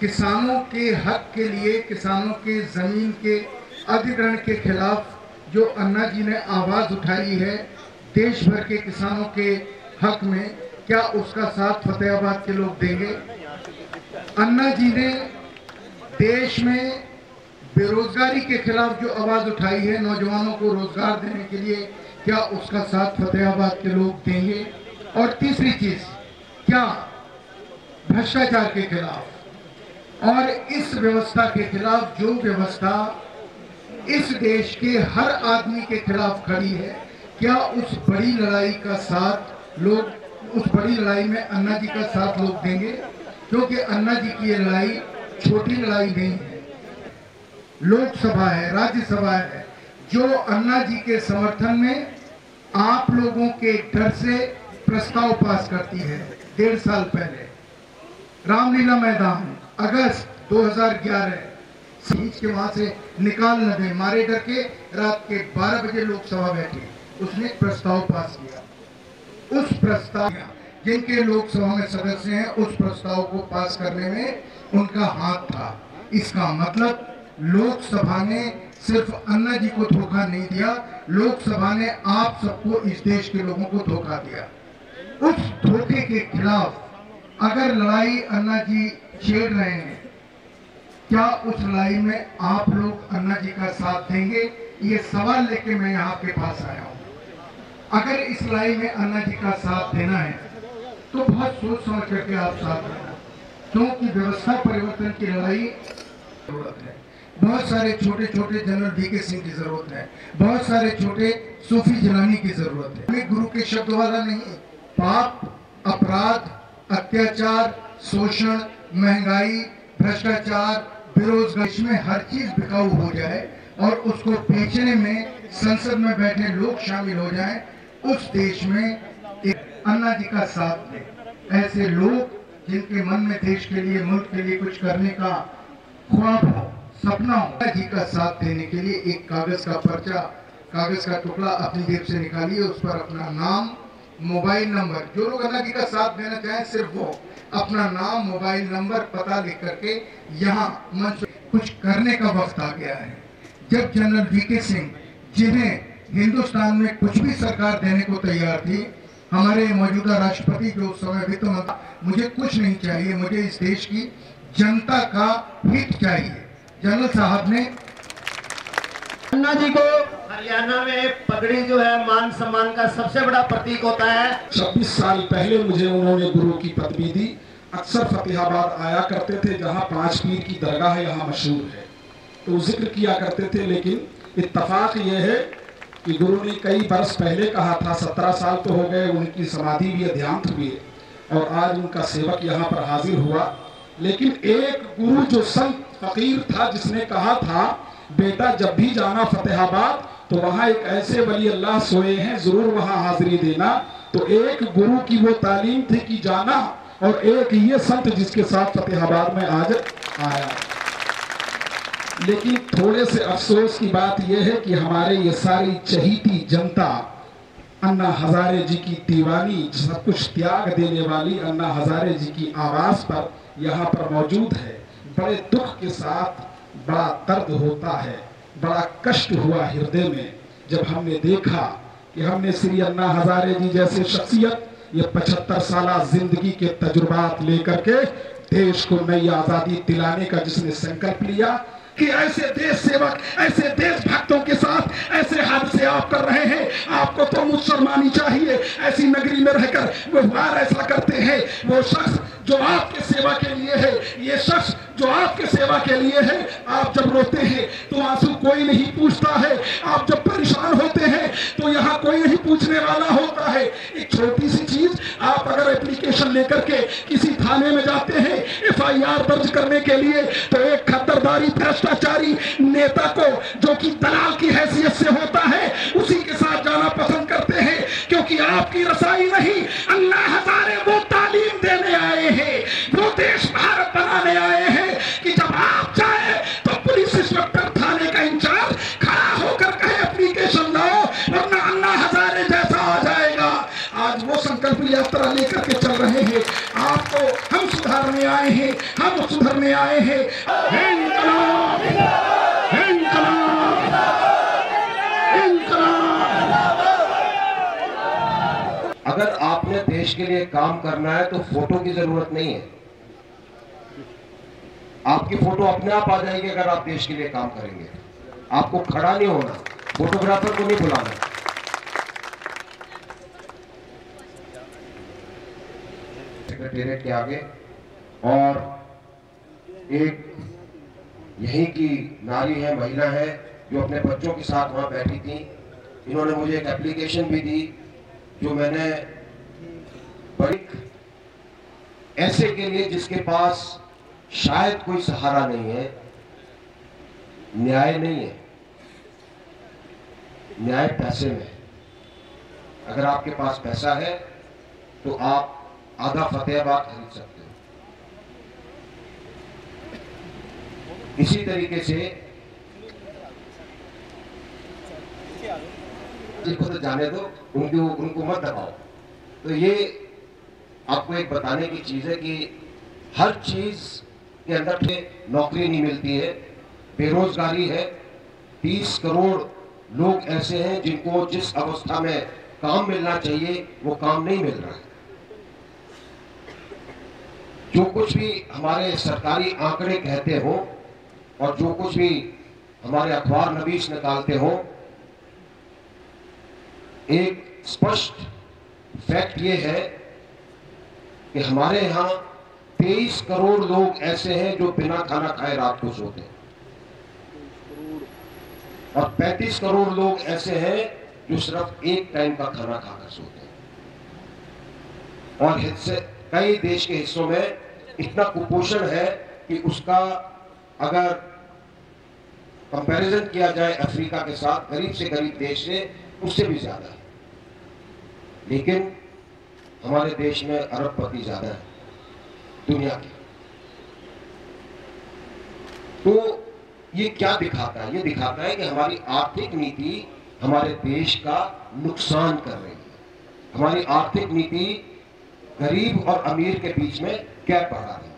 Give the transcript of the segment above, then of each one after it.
किसानों के हक के लिए, किसानों के ज़मीन के अधिग्रहण के खिलाफ जो अन्ना जी ने आवाज़ उठाई है देश भर के किसानों के हक में, क्या उसका साथ फतेहाबाद के लोग देंगे? अन्ना जी ने देश में बेरोजगारी के खिलाफ जो आवाज़ उठाई है, नौजवानों को रोजगार देने के लिए, क्या उसका साथ फतेहाबाद के लोग देंगे? और तीसरी चीज़, क्या भ्रष्टाचार के खिलाफ और इस व्यवस्था के खिलाफ, जो व्यवस्था इस देश के हर आदमी के खिलाफ खड़ी है, क्या उस बड़ी लड़ाई का साथ लोग, उस बड़ी लड़ाई में अन्ना जी का साथ लोग देंगे? क्योंकि अन्ना जी की ये लड़ाई छोटी लड़ाई नहीं है, लोकसभा है, राज्यसभा है, जो अन्ना जी के समर्थन में आप लोगों के डर से प्रस्ताव पास करती है। 1.5 साल पहले रामलीला मैदान, अगस्त 2011, सीट के वहां से निकाल न दें, मारे डर के रात के 12 बजे लोकसभा बैठी, उसने प्रस्ताव पास किया। उस प्रस्ताव, जिनके लोकसभा में सदस्य हैं, उस प्रस्ताव को पास करने में उनका हाथ था। इसका मतलब लोकसभा ने सिर्फ अन्ना जी को धोखा नहीं दिया, लोकसभा ने आप सबको, इस देश के लोगों को धोखा दिया। उस धोखे के खिलाफ अगर लड़ाई अन्ना जी छेड़ रहे हैं, क्या उस लड़ाई में आप लोग अन्ना जी का साथ देंगे? ये सवाल लेके मैं यहाँ के पास आया हूँ। अगर इस लड़ाई में अन्ना जी का साथ देना है तो बहुत सोच समझ करके आप साथ देना, क्योंकि व्यवस्था परिवर्तन की लड़ाई जरूरत है। बहुत सारे छोटे छोटे जनरल वीके सिंह की जरूरत है, बहुत सारे छोटे सूफी जिलानी की जरूरत है। हमें गुरु के शब्द वाला नहीं, पाप, अपराध, अत्याचार, शोषण, महंगाई, भ्रष्टाचार, बेरोजगारी में हर चीज बिकाऊ हो जाए और उसको बेचने में संसद में बैठे लोग शामिल हो जाएं, उस देश में एक अन्ना जी का साथ दें। ऐसे लोग जिनके मन में देश के लिए, मुल्क के लिए कुछ करने का ख्वाब हो, सपना हो, अन्ना जी का साथ देने के लिए एक कागज का पर्चा, कागज का टुकड़ा अपनी जेब से निकालिए, उस पर अपना नाम, मोबाइल नंबर, जो लोग अन्ना जी का साथ देना चाहें सिर्फ वो अपना नाम, मोबाइल नंबर, पता लिख करके यहाँ मंच कुछ करने का वक्त आ गया है। जब जनरल वीके सिंह, जिन्हें हिंदुस्तान में कुछ भी सरकार देने को तैयार थी, हमारे मौजूदा राष्ट्रपति जो उस समय वित्त मंत्री, मुझे कुछ नहीं चाहिए, मुझे इस देश की जनता का हित चाहिए, जनरल साहब ने अन्ना जी को हरियाणा में पगड़ी जो है मान सम्मान का सबसे बड़ा प्रतीक होता है। 26 साल पहले मुझे उन्होंने गुरु की पदवी दी। अक्सर फतेहाबाद आया करते थे, जहाँ 5 पीर की दरगाह है, यहाँ मशहूर है, तो जिक्र किया करते थे। लेकिन इत्तफाक ये है कि गुरु ने कई बरस पहले कहा था, 17 साल तो हो गए, उनकी समाधि भी है, देहांत भी है, और आज उनका सेवक यहाँ पर हाजिर हुआ। लेकिन एक गुरु जो संत फकीर था, जिसने कहा था, बेटा जब भी जाना फतेहाबाद तो वहां एक ऐसे वली अल्लाह सोए हैं, जरूर वहां हाजिरी देना। तो एक गुरु की वो तालीम थी कि जाना, और एक ये संत जिसके साथ फतेहाबाद में आज आया। लेकिन थोड़े से अफसोस की बात यह है कि हमारे ये सारी चहीती जनता अन्ना हजारे जी की दीवानी, सब कुछ त्याग देने वाली अन्ना हजारे जी की आवाज पर यहाँ पर मौजूद है। बड़े दुख के साथ बड़ा दर्द होता है, बड़ा कष्ट हुआ हृदय में जब हमने देखा कि हमने श्री अन्ना हजारे जी जैसे शख्सियत, ये 75 साल जिंदगी के तजुर्बात लेकर के देश को नई आजादी दिलाने का जिसने संकल्प लिया, कि ऐसे देश सेवक, ऐसे देशभक्तों के साथ ऐसे हादसे आप कर रहे हैं, आपको तो मुझ शर्मानी चाहिए। ऐसी नगरी में रहकर वो बार ऐसा करते हैं। वो शख्स जो आपके सेवा के लिए है, ये शख्स जो आपके सेवा के लिए है, आप जब रोते हैं तो आंसू कोई नहीं पूछता है, आप जब परेशान होते हैं तो यहाँ कोई नहीं पूछने वाला होता है। एक छोटी सी चीज, आप अगर एप्लीकेशन लेकर के किसी थाने में जाते हैं FIR दर्ज करने के लिए, तो एक खतरदारी भ्रष्टाचारी नेता को, जो कि दलाल की हैसियत से होता है, उसी के साथ जाना पसंद करते हैं, क्योंकि आपकी रसाई नहीं, अन्ना हजारे वो तालीम देने आए हैं, वो देश भारत बनाने आए हैं कि जब आप जाए तो पुलिस इंस्पेक्टर, थाने का इंचार्ज खड़ा होकर कहे एप्लीकेशन लाओ, वरना अन्ना हजारे जैसा आ जाएगा। आज वो संकल्प यात्रा लेकर के चल रहे हैं। आपको हम सुधार सुधारने आए हैं, हम सुधरने आए हैं। इंकलाब, इंकलाब, इंकलाब। अगर आपने देश के लिए काम करना है तो फोटो की जरूरत नहीं है, आपकी फोटो अपने आप आ जाएगी। अगर आप देश के लिए काम करेंगे, आपको खड़ा नहीं होना, फोटोग्राफर को नहीं बुलाना। सेक्रेटेरिएट के आगे और एक यहीं की नारी है, महिला है, जो अपने बच्चों के साथ वहां बैठी थी। इन्होंने मुझे एक एप्लीकेशन भी दी जो मैंने ऐसे के लिए जिसके पास शायद कोई सहारा नहीं है, न्याय नहीं है। न्याय पैसे में है। अगर आपके पास पैसा है तो आप आधा फतेहाबाद खरीद सकते हो। इसी तरीके से जिनको तो जाने दो, उनको मत दबाओ। तो ये आपको एक बताने की चीज है कि हर चीज के अंदर नौकरी नहीं मिलती है, बेरोजगारी है। 30 करोड़ लोग ऐसे हैं जिनको जिस अवस्था में काम मिलना चाहिए वो काम नहीं मिल रहा है। जो कुछ भी हमारे सरकारी आंकड़े कहते हो और जो कुछ भी हमारे अखबार नवीस निकालते हो, एक स्पष्ट फैक्ट ये है कि हमारे यहां 23 करोड़ लोग ऐसे हैं जो बिना खाना खाए रात को सोते हैं और 35 करोड़ लोग ऐसे हैं जो सिर्फ एक टाइम का खाना खाकर सोते हैं। और कई देश के हिस्सों में इतना कुपोषण है कि उसका अगर कंपैरिजन किया जाए अफ्रीका के साथ, गरीब से गरीब देश से, उससे भी ज्यादा है। लेकिन हमारे देश में अरबपति ज्यादा है दुनिया के। तो ये क्या दिखाता है? ये दिखाता है कि हमारी आर्थिक नीति हमारे देश का नुकसान कर रही है। हमारी आर्थिक नीति गरीब और अमीर के बीच में गैप बढ़ा रही है।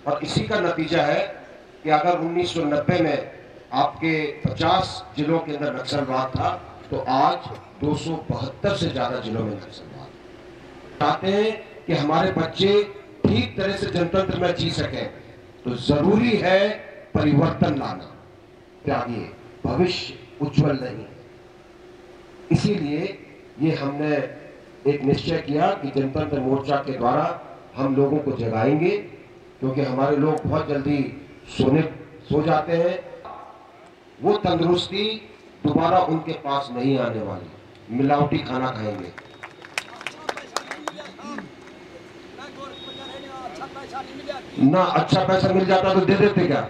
और इसी का नतीजा है कि अगर 1990 में आपके 50 जिलों के अंदर नक्सलवाद था तो आज 272 से ज्यादा जिलों में नक्सलवाद। चाहते हैं कि हमारे बच्चे ठीक तरह से जनतंत्र में जी सकें तो जरूरी है परिवर्तन लाना। त्यागिए, भविष्य उज्जवल नहीं। इसीलिए ये हमने एक निश्चय किया कि जनतंत्र मोर्चा के द्वारा हम लोगों को जगाएंगे, क्योंकि हमारे लोग बहुत जल्दी सो जाते हैं। वो तंदुरुस्ती दोबारा उनके पास नहीं आने वाली। मिलावटी खाना खाएंगे। ना अच्छा पैसा मिल जाता तो दे देते क्या?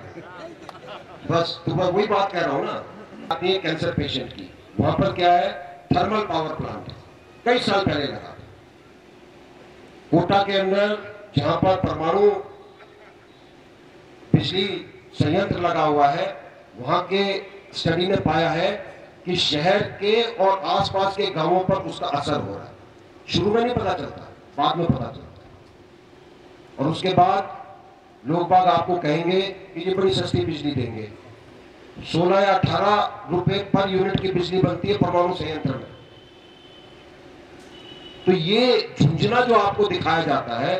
बस तो वही बात कह रहा हूं ना। कैंसर पेशेंट की वहां पर क्या है, थर्मल पावर प्लांट कई साल पहले लगा था कोटा के अंदर, जहां पर परमाणु बिजली संयंत्र लगा हुआ है। वहां के स्टडी ने पाया है कि शहर के और आसपास के गांवों पर उसका असर हो रहा है। शुरू में नहीं पता चलता, बाद में पता चलता। और उसके बाद लोग बाग आपको कहेंगे कि ये बड़ी सस्ती बिजली देंगे। 16 या 18 रुपए पर यूनिट की बिजली बनती है परमाणु संयंत्र में। तो ये झुंझुना जो आपको दिखाया जाता है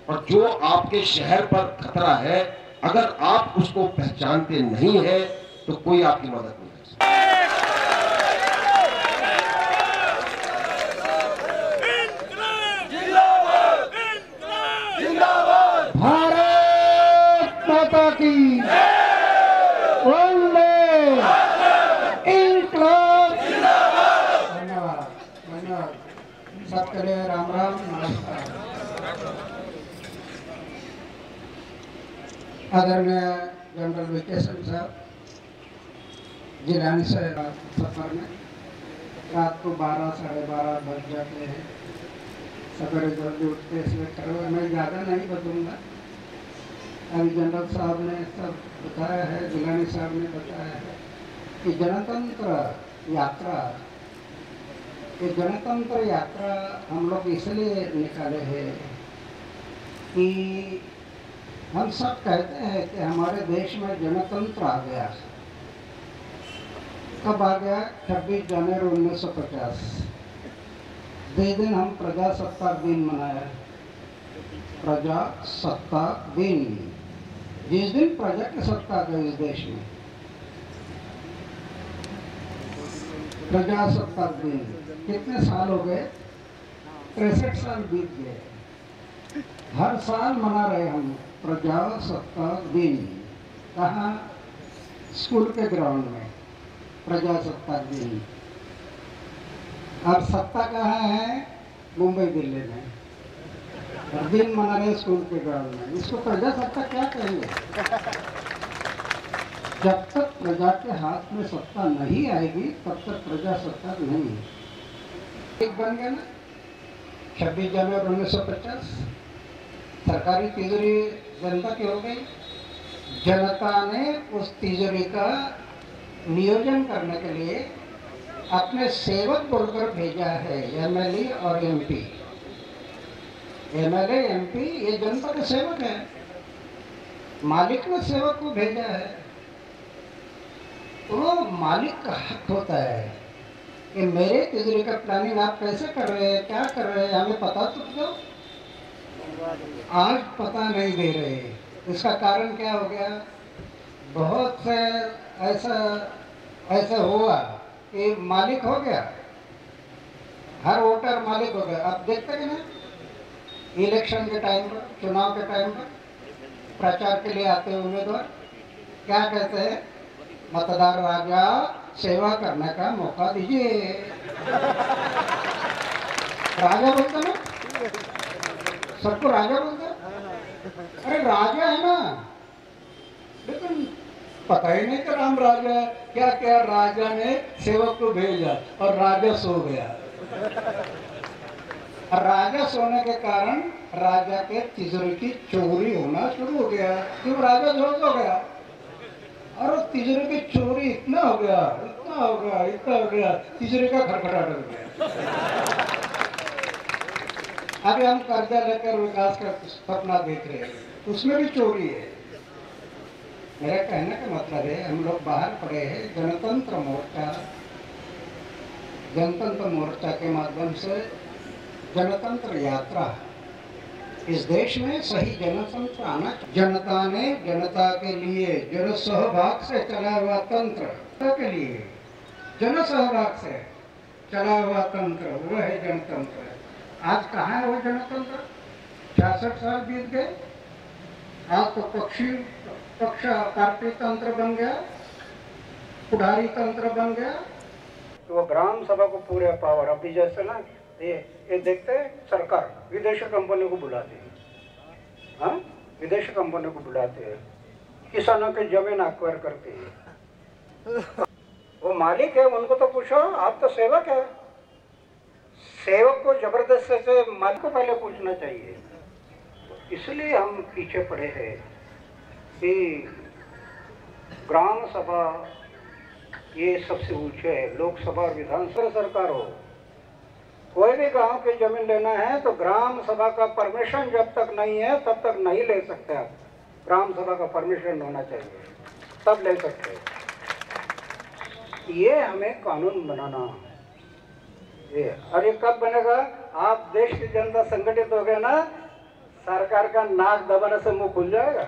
और जो आपके शहर पर खतरा है, अगर आप उसको पहचानते नहीं है तो कोई आपकी मदद नहीं कर सकता। भारत माता की वंदे इंकलाब। धन्यवाद, धन्यवाद। सब करे राम राम, नमस्कार। आदरणीय जनरल वेकेशन साहब, जिलानी से सफर में रात को 12 साढ़े 12 बज जाते हैं। सवेरे जल्दी उठते इसलिए करो, मैं ज़्यादा नहीं बताऊँगा। अभी जनरल साहब ने सब बताया है, जिलानी साहब ने बताया है कि जनतंत्र यात्रा, ये जनतंत्र यात्रा हम लोग इसलिए निकाले हैं कि हम सब कहते हैं कि हमारे देश में जनतंत्र आ गया। कब आ गया? 26 जनवरी 1950। जिस दिन हम प्रजासत्ताक दिन मनाया, प्रजासत्ताक दिन, जिस दिन प्रजा की सत्ता है इस देश में, प्रजासत्ताक दिन। कितने साल हो गए? 63 साल बीत गए। हर साल मना रहे हम प्रजासत्ताक दिन। कहाँ? स्कूल के ग्राउंड में प्रजासत्ताक दिन। और सत्ता कहाँ है? मुंबई दिल्ली में। और दिन मना रहे स्कूल के ग्राउंड में। इसको प्रजासत्ताक क्या कहेंगे? जब तक प्रजा के हाथ में सत्ता नहीं आएगी तब तक प्रजासत्ताक नहीं। एक बन गया ना 26 जनवरी 1950। सरकारी तिजोरी जनता की हो गई। जनता ने उस तिजोरी का नियोजन करने के लिए अपने सेवक बोलकर भेजा है, एमएलए और एमपी। एमएलए एमपी ये जनता के सेवक है। मालिक ने सेवक को भेजा है, तो मालिक का हक होता है कि मेरे तिजोरी का प्लानिंग आप कैसे कर रहे हैं, क्या कर रहे हैं, हमें पता तो दो। आज पता नहीं दे रहे। इसका कारण क्या हो गया? बहुत से ऐसा हुआ कि मालिक हो गया, हर वोटर मालिक हो गया। अब देखते हैं ना, इलेक्शन के टाइम पर, चुनाव के टाइम पर प्रचार के लिए आते हैं उम्मीदवार, क्या कहते हैं? मतदार राजा, सेवा करने का मौका दीजिए। राजा बोलते ना, सबको राजा बोलते। अरे राजा है ना, लेकिन पता ही नहीं कि राम राजा है। क्या क्या राजा ने सेवक को भेजा और राजा सो गया। राजा सोने के कारण राजा के तिजोरी की चोरी होना शुरू हो गया। क्यों? राजा झोल हो गया और उस तिजोरी की चोरी इतना हो गया, इतना हो गया, इतना हो गया, तिजोरी का खड़खड़ाहट हो गया। अभी हम कर्जा लेकर विकास का सपना देख रहे हैं, उसमें भी चोरी है। मेरा कहने का मतलब है, हम लोग बाहर पड़े हैं। गणतंत्र मोर्चा के माध्यम से जनतंत्र यात्रा, इस देश में सही जनतंत्र आना। जनता ने जनता के लिए जन सहभाग से चला हुआ तंत्र के लिए, जन सहभाग से चला हुआ तंत्र, वो है जनतंत्र। आज कहाँ है वो जनतंत्र? 66 साल बीत गए। आज तो पक्ष पार्टी तंत्र बन गया, पुढ़ारी तंत्र बन गया। तो वो ग्राम सभा को पूरे पावर। अभी जैसे ना ये देखते हैं, सरकार विदेशी कंपनी को बुलाती है, हाँ, विदेशी कंपनी को बुलाते हैं, किसानों की जमीन एक्वायर करती है। वो मालिक है, उनको तो पूछो, आप तो सेवक है। सेवक को जबरदस्ती से मालिक को पहले पूछना चाहिए। इसलिए हम पीछे पड़े हैं कि ग्राम सभा ये सबसे ऊंचे है। लोकसभा और विधानसभा सरकार हो, कोई भी गांव की जमीन लेना है तो ग्राम सभा का परमिशन जब तक नहीं है तब तक नहीं ले सकते आप। ग्राम सभा का परमिशन होना चाहिए, तब ले सकते हैं। ये हमें कानून बनाना ये। और ये कब बनेगा? आप देश की जनता संगठित हो गए ना, सरकार का नाक दबाने से मुंह खुल जाएगा।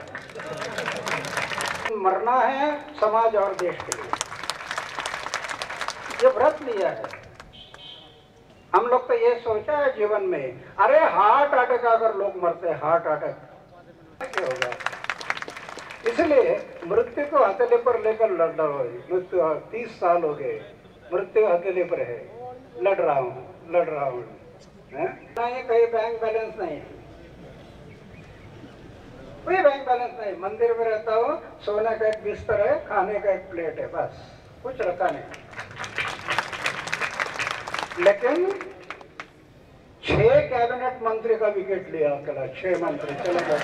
मरना है समाज और देश के लिए, ये व्रत लिया है हम लोग। तो ये सोचा है जीवन में, अरे हार्ट अटैक अगर लोग मरते हैं, हार्ट अटैक क्या होगा? इसलिए मृत्यु को हथेली पर लेकर लड़ रहा हूँ। मृत्यु 30 साल हो गए, मृत्यु हथेली पर है, लड़ रहा हूँ। नहीं, कहीं बैंक बैलेंस नहीं है, कोई बैंक बैलेंस नहीं। मंदिर में रहता हूँ, सोने का एक बिस्तर है, खाने का एक प्लेट है, बस, कुछ रखा नहीं। लेकिन 6 कैबिनेट मंत्री का विकेट लिया, अकेला 6 मंत्री चले गए।